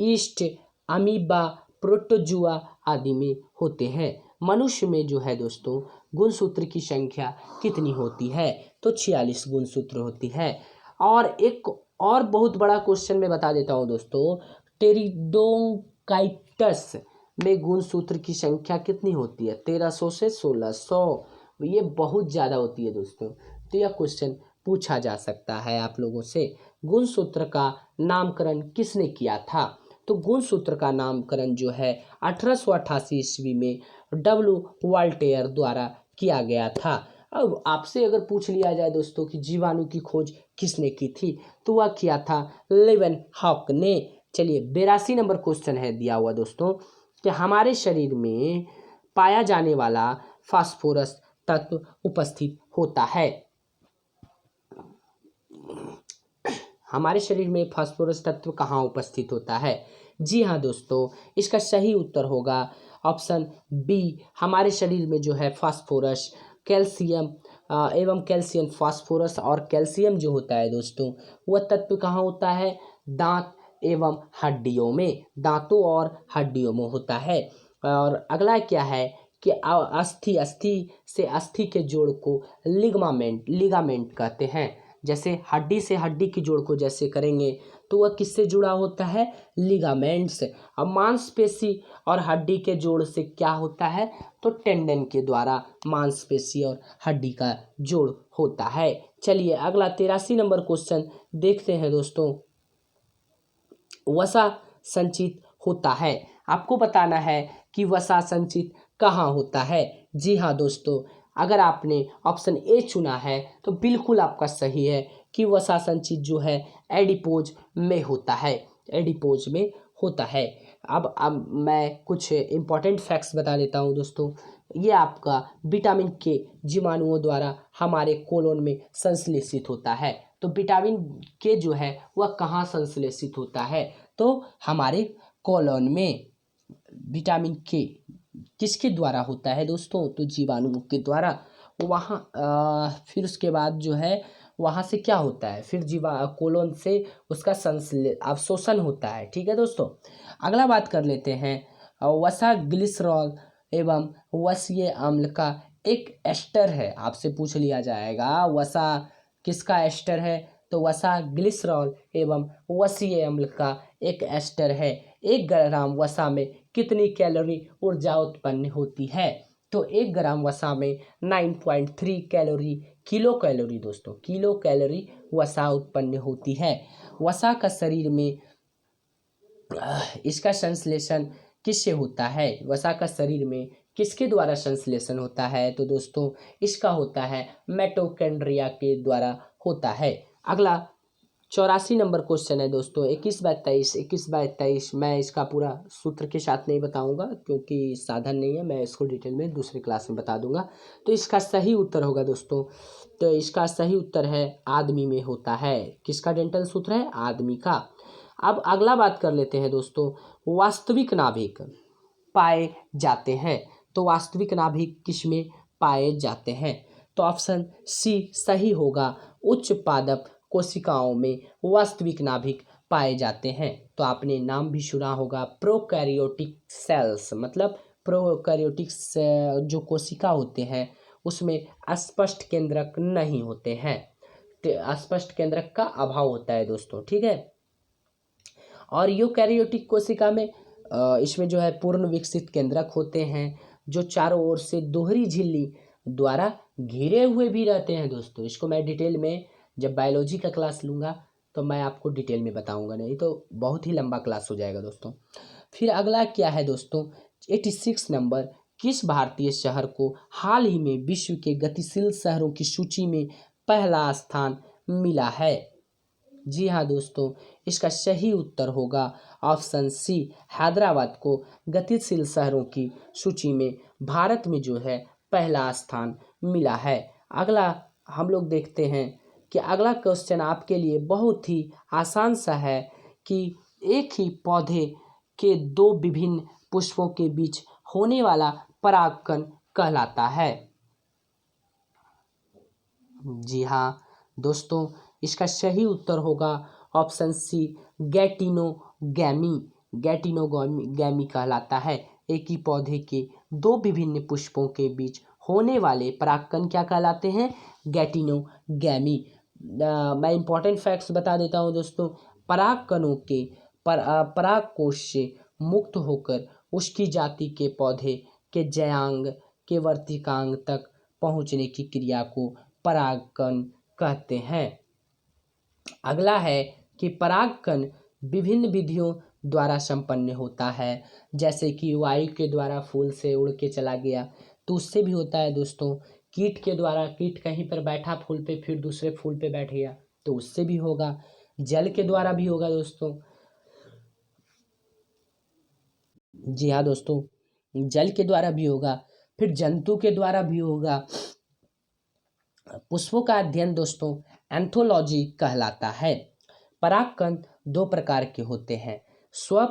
ईस्ट, अमीबा, प्रोटोजुआ आदि में होते हैं। मनुष्य में जो है दोस्तों गुणसूत्र की संख्या कितनी होती है? तो 46 गुणसूत्र होती है। और एक और बहुत बड़ा क्वेश्चन मैं बता देता हूँ दोस्तों, टेरिडोकाइटस में गुणसूत्र की संख्या कितनी होती है? 1300 से 1600। ये बहुत ज़्यादा होती है दोस्तों। तो यह क्वेश्चन पूछा जा सकता है आप लोगों से। गुणसूत्र का नामकरण किसने किया था? तो गुणसूत्र का नामकरण जो है 1888 ईस्वी में डब्ल्यू वॉल्टेयर द्वारा किया गया था। अब आपसे अगर पूछ लिया जाए दोस्तों कि जीवाणु की खोज किसने की थी, तो वह किया था लेवेनहॉक ने। चलिए 82 नंबर क्वेश्चन है दिया हुआ दोस्तों कि हमारे शरीर में पाया जाने वाला फास्फोरस तत्व उपस्थित होता है। हमारे शरीर में फास्फोरस तत्व कहाँ उपस्थित होता है? जी हाँ दोस्तों, इसका सही उत्तर होगा ऑप्शन बी। हमारे शरीर में जो है फास्फोरस, कैल्शियम एवं कैल्शियम, फास्फोरस और कैल्शियम जो होता है दोस्तों, वह तत्व कहाँ होता है? दांत एवं हड्डियों में, दांतों और हड्डियों में होता है। और अगला क्या है कि अस्थि से अस्थि के जोड़ को लिगामेंट कहते हैं। जैसे हड्डी से हड्डी की जोड़ को जैसे करेंगे तो वह किससे जुड़ा होता है? लिगामेंट से। अब मांसपेशी और हड्डी के जोड़ से क्या होता है? तो टेंडन के द्वारा मांसपेशी और हड्डी का जोड़ होता है। चलिए अगला 83 नंबर क्वेश्चन देखते हैं दोस्तों। वसा संचित होता है, आपको बताना है कि वसा संचित कहाँ होता है। जी हाँ दोस्तों, अगर आपने ऑप्शन ए चुना है तो बिल्कुल आपका सही है कि वसा संचित जो है एडिपोज में होता है, एडिपोज में होता है। अब मैं कुछ इम्पॉर्टेंट फैक्ट्स बता देता हूँ दोस्तों। ये आपका विटामिन के जीवाणुओं द्वारा हमारे कोलोन में संश्लेषित होता है। तो विटामिन के जो है वह कहाँ संश्लेषित होता है? तो हमारे कोलोन में। विटामिन के किसके द्वारा होता है दोस्तों? तो जीवाणुओं के द्वारा। वहाँ फिर उसके बाद जो है वहाँ से क्या होता है? फिर कोलोन से उसका अवशोषण होता है। ठीक है दोस्तों, अगला बात कर लेते हैं। वसा ग्लिसरॉल एवं वसीय अम्ल का एक एस्टर है। आपसे पूछ लिया जाएगा वसा किसका एस्टर है? तो वसा ग्लिसरॉल एवं वसीय अम्ल का एक एस्टर है। 1 ग्राम वसा में कितनी कैलोरी ऊर्जा उत्पन्न होती है? तो 1 ग्राम वसा में 9.3 कैलोरी, किलो कैलोरी दोस्तों, किलो कैलोरी वसा उत्पन्न होती है। वसा का शरीर में इसका संश्लेषण किससे होता है? वसा का शरीर में किसके द्वारा संश्लेषण होता है? तो दोस्तों इसका होता है मिटोकॉन्ड्रिया के द्वारा होता है। अगला 84 नंबर क्वेश्चन है दोस्तों, 21/23। मैं इसका पूरा सूत्र के साथ नहीं बताऊंगा क्योंकि साधन नहीं है, मैं इसको डिटेल में दूसरी क्लास में बता दूंगा। तो इसका सही उत्तर होगा दोस्तों, तो इसका सही उत्तर है आदमी में होता है। किसका डेंटल सूत्र है? आदमी का। अब अगला बात कर लेते हैं दोस्तों, वास्तविक नाभिक पाए जाते हैं। तो वास्तविक नाभिक किसमें पाए जाते हैं? तो ऑप्शन सी सही होगा, उच्च पादप कोशिकाओं में वास्तविक नाभिक पाए जाते हैं। तो आपने नाम भी सुना होगा प्रोकैरियोटिक सेल्स, मतलब प्रोकैरियोटिक जो कोशिका होते हैं उसमें स्पष्ट केंद्रक नहीं होते हैं, स्पष्ट केंद्रक का अभाव होता है दोस्तों। ठीक है, और यूकैरियोटिक कोशिका में इसमें जो है पूर्ण विकसित केंद्रक होते हैं जो चारों ओर से दोहरी झिल्ली द्वारा घिरे हुए भी रहते हैं दोस्तों। इसको मैं डिटेल में जब बायोलॉजी का क्लास लूँगा तो मैं आपको डिटेल में बताऊंगा, नहीं तो बहुत ही लंबा क्लास हो जाएगा दोस्तों। फिर अगला क्या है दोस्तों, 86 नंबर, किस भारतीय शहर को हाल ही में विश्व के गतिशील शहरों की सूची में पहला स्थान मिला है? जी हाँ दोस्तों, इसका सही उत्तर होगा ऑप्शन सी, हैदराबाद को गतिशील शहरों की सूची में भारत में जो है पहला स्थान मिला है। अगला हम लोग देखते हैं कि अगला क्वेश्चन आपके लिए बहुत ही आसान सा है कि एक ही पौधे के दो विभिन्न पुष्पों के बीच होने वाला परागकण कहलाता है? जी हाँ दोस्तों, इसका सही उत्तर होगा ऑप्शन सी, गैटिनोगैमी। गैटिनोगैमी कहलाता है। एक ही पौधे के दो विभिन्न पुष्पों के बीच होने वाले परागकण क्या कहलाते हैं? गैटिनोगैमी। मैं इंपॉर्टेंट फैक्ट्स बता देता हूँ दोस्तों। परागकणों के परागकोश से मुक्त होकर उसकी जाति के पौधे के जयांग के वर्तिकांग तक पहुँचने की क्रिया को परागकण कहते हैं। अगला है कि परागकण विभिन्न विधियों द्वारा संपन्न होता है, जैसे कि वायु के द्वारा फूल से उड़ के चला गया तो उससे भी होता है दोस्तों। कीट के द्वारा, कीट कहीं पर बैठा फूल पे फिर दूसरे फूल पे बैठ गया तो उससे भी होगा। जल के द्वारा भी होगा दोस्तों। जी हाँ दोस्तों, जल के द्वारा भी होगा, फिर जंतु के द्वारा भी होगा। पुष्पों का अध्ययन दोस्तों एंथोलॉजी कहलाता है। परागकण दो प्रकार के होते हैं,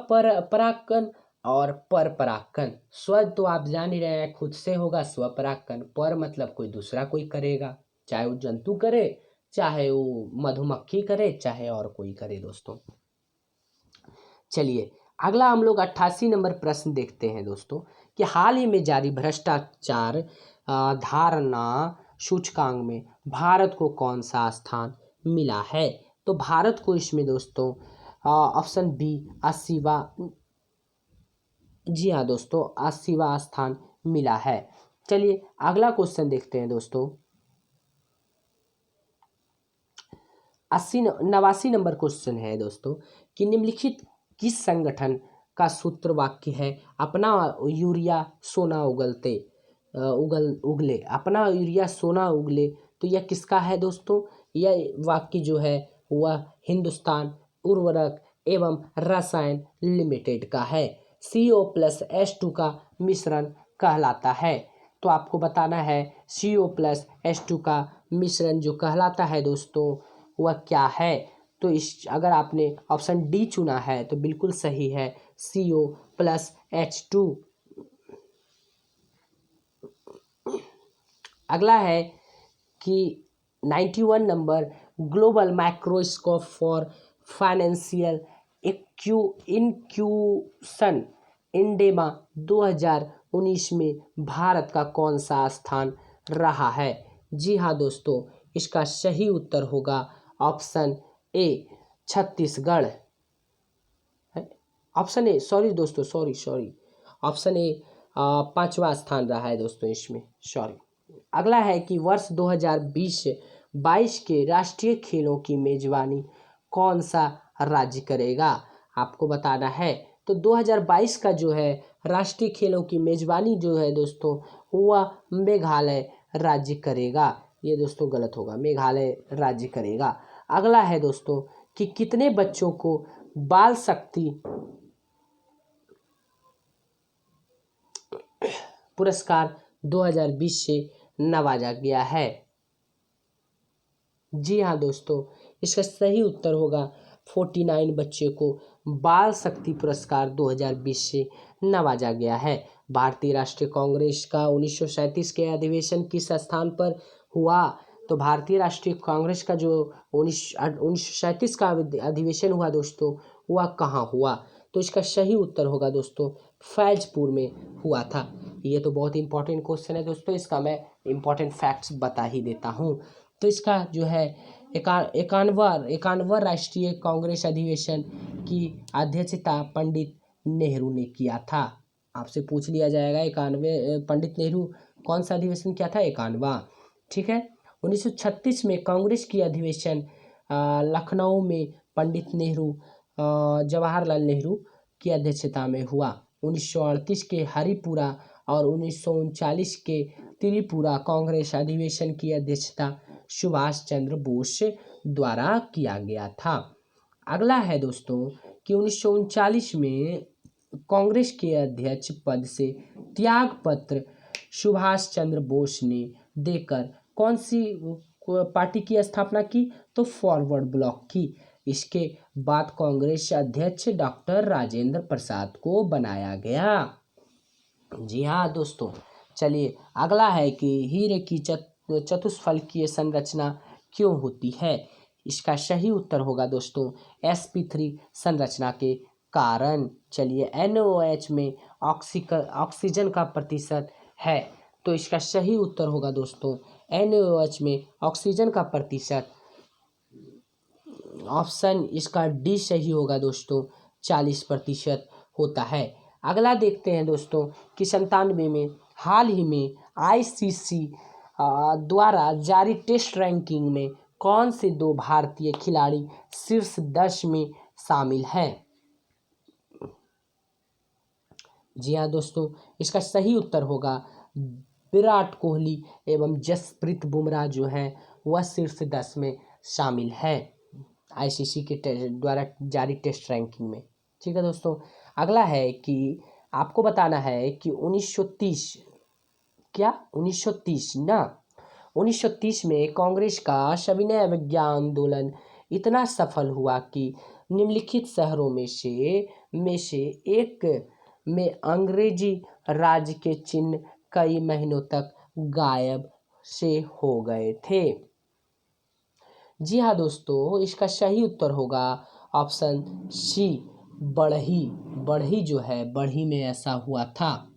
परागकण और पर परागकण। स्व तो आप जान ही रहे हैं, खुद से होगा स्व परागकण। पर मतलब कोई दूसरा कोई करेगा, चाहे वो जंतु करे, चाहे वो मधुमक्खी करे, चाहे और कोई करे दोस्तों। चलिए अगला हम लोग 88 नंबर प्रश्न देखते हैं दोस्तों कि हाल ही में जारी भ्रष्टाचार धारणा सूचकांक में भारत को कौन सा स्थान मिला है? तो भारत को इसमें दोस्तों ऑप्शन बी 80वां, जी हाँ दोस्तों 80वां स्थान मिला है। चलिए अगला क्वेश्चन देखते हैं दोस्तों। 89 नंबर क्वेश्चन है दोस्तों कि निम्नलिखित किस संगठन का सूत्र वाक्य है अपना यूरिया सोना उगले, अपना यूरिया सोना उगले? तो यह किसका है दोस्तों? यह वाक्य जो है वह हिंदुस्तान उर्वरक एवं रसायन लिमिटेड का है। CO+H2 का मिश्रण कहलाता है। तो आपको बताना है CO+H2 का मिश्रण जो कहलाता है दोस्तों वह क्या है? तो इस अगर आपने ऑप्शन डी चुना है तो बिल्कुल सही है, CO+H2। अगला है कि 91 नंबर, global microscope for financial inclusion इंडेमा 2019 में भारत का कौन सा स्थान रहा है? जी हाँ दोस्तों, इसका सही उत्तर होगा option A, Chhattisgarh. Option A, sorry दोस्तों, सॉरी ऑप्शन ए 5वां स्थान रहा है दोस्तों इसमें, सॉरी। अगला है कि वर्ष 2020-22 के राष्ट्रीय खेलों की मेजबानी कौन सा राज्य करेगा? आपको बताना है। तो 2022 का जो है राष्ट्रीय खेलों की मेजबानी जो है दोस्तों वह मेघालय राज्य करेगा। ये दोस्तों गलत होगा, मेघालय राज्य करेगा। अगला है दोस्तों कि कितने बच्चों को बाल शक्ति पुरस्कार 2020 से नवाजा गया है? जी हाँ दोस्तों, इसका सही उत्तर होगा 49 बच्चे को बाल शक्ति पुरस्कार 2020 से नवाजा गया है। भारतीय राष्ट्रीय कांग्रेस का 1937 के अधिवेशन किस स्थान पर हुआ? तो भारतीय राष्ट्रीय कांग्रेस का जो 1937 का अधिवेशन हुआ दोस्तों वह कहाँ हुआ? तो इसका सही उत्तर होगा दोस्तों फैजपुर में हुआ था। ये तो बहुत इंपॉर्टेंट क्वेश्चन है दोस्तों, इसका मैं इंपॉर्टेंट फैक्ट्स बता ही देता हूँ। तो इसका जो है 51वां राष्ट्रीय कांग्रेस अधिवेशन की अध्यक्षता पंडित नेहरू ने किया था। आपसे पूछ लिया जाएगा 91 पंडित नेहरू कौन सा अधिवेशन किया था? 51वां। ठीक है। 1936 में कांग्रेस की अधिवेशन लखनऊ में पंडित नेहरू जवाहरलाल नेहरू की अध्यक्षता में हुआ। 1938 के हरिपुरा और 1939 के त्रिपुरा कांग्रेस अधिवेशन की अध्यक्षता सुभाष चंद्र बोस द्वारा किया गया था। अगला है दोस्तों कि 1939 में कांग्रेस के अध्यक्ष पद से त्याग पत्र सुभाष चंद्र बोस ने देकर कौन सी पार्टी की स्थापना की? तो फॉरवर्ड ब्लॉक की। इसके बाद कांग्रेस अध्यक्ष डॉक्टर राजेंद्र प्रसाद को बनाया गया। जी हाँ दोस्तों, चलिए अगला है कि हीरे की चतुष्फलकीय संरचना क्यों होती है? इसका सही उत्तर होगा दोस्तों sp3 संरचना के कारण। चलिए NaOH में ऑक्सीजन का प्रतिशत है, तो इसका सही उत्तर होगा दोस्तों NaOH में ऑक्सीजन का प्रतिशत, ऑप्शन इसका डी सही होगा दोस्तों, 40% होता है। अगला देखते हैं दोस्तों कि 97 में हाल ही में ICC द्वारा जारी टेस्ट रैंकिंग में कौन से 2 भारतीय खिलाड़ी शीर्ष 10 में शामिल हैं? जी हाँ दोस्तों, इसका सही उत्तर होगा विराट कोहली एवं जसप्रीत बुमराह जो है वह शीर्ष 10 में शामिल है ICC के द्वारा जारी टेस्ट रैंकिंग में। ठीक है दोस्तों, अगला है कि आपको बताना है कि 1930 में कांग्रेस का सविनय अवज्ञा आंदोलन इतना सफल हुआ कि निम्नलिखित शहरों में से एक में अंग्रेजी राज के चिन्ह कई महीनों तक गायब से हो गए थे। जी हाँ दोस्तों, इसका सही उत्तर होगा ऑप्शन सी बढ़ी जो है बढ़ी में ऐसा हुआ था।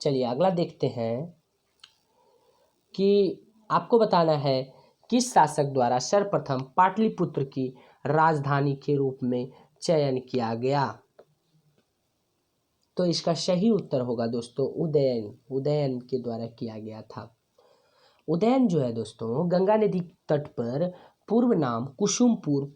चलिए अगला देखते हैं कि आपको बताना है किस शासक द्वारा सर्वप्रथम पाटलिपुत्र की राजधानी के रूप में चयन किया गया? तो इसका सही उत्तर होगा दोस्तों उदयन के द्वारा किया गया था। उदयन जो है दोस्तों गंगा नदी तट पर पूर्व नाम कुसुमपुर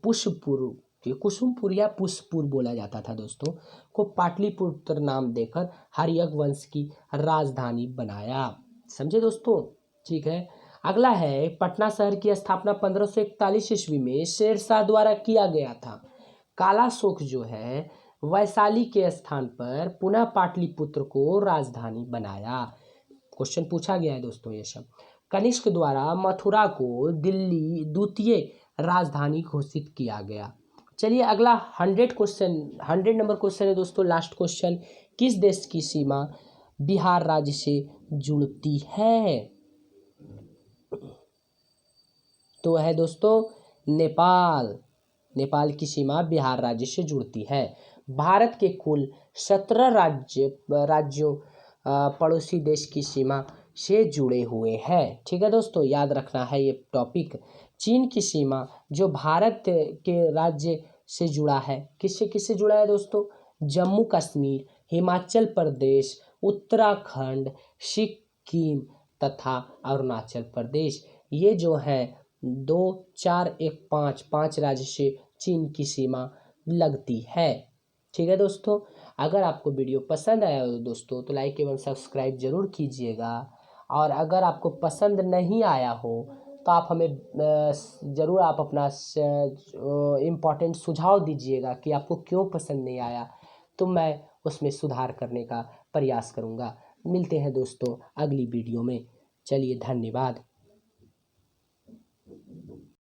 या पुष्पपुर बोला जाता था दोस्तों, को पाटलिपुत्र नाम देकर हर्यक वंश की राजधानी बनाया। समझे दोस्तों? ठीक है, अगला है पटना शहर की स्थापना 1541 ईस्वी में शेरशाह द्वारा किया गया था। काला शोक जो है वैशाली के स्थान पर पुनः पाटलिपुत्र को राजधानी बनाया। क्वेश्चन पूछा गया है दोस्तों ये सब। कनिष्क द्वारा मथुरा को दिल्ली द्वितीय राजधानी घोषित किया गया। चलिए अगला 100 नंबर क्वेश्चन है दोस्तों, लास्ट क्वेश्चन। किस देश की सीमा बिहार राज्य से जुड़ती है? तो है दोस्तों नेपाल की सीमा बिहार राज्य से जुड़ती है। भारत के कुल 17 राज्यों पड़ोसी देश की सीमा से जुड़े हुए हैं। ठीक है दोस्तों, याद रखना है ये टॉपिक। चीन की सीमा जो भारत के राज्य से जुड़ा है, किससे जुड़ा है दोस्तों? जम्मू कश्मीर, हिमाचल प्रदेश, उत्तराखंड, सिक्किम तथा अरुणाचल प्रदेश, ये जो है 2, 4, 1, 5 राज्य से चीन की सीमा लगती है। ठीक है दोस्तों, अगर आपको वीडियो पसंद आया हो दोस्तों तो लाइक एवं सब्सक्राइब जरूर कीजिएगा, और अगर आपको पसंद नहीं आया हो तो आप हमें ज़रूर आप अपना इम्पोर्टेंट सुझाव दीजिएगा कि आपको क्यों पसंद नहीं आया, तो मैं उसमें सुधार करने का प्रयास करूँगा। मिलते हैं दोस्तों अगली वीडियो में। चलिए धन्यवाद।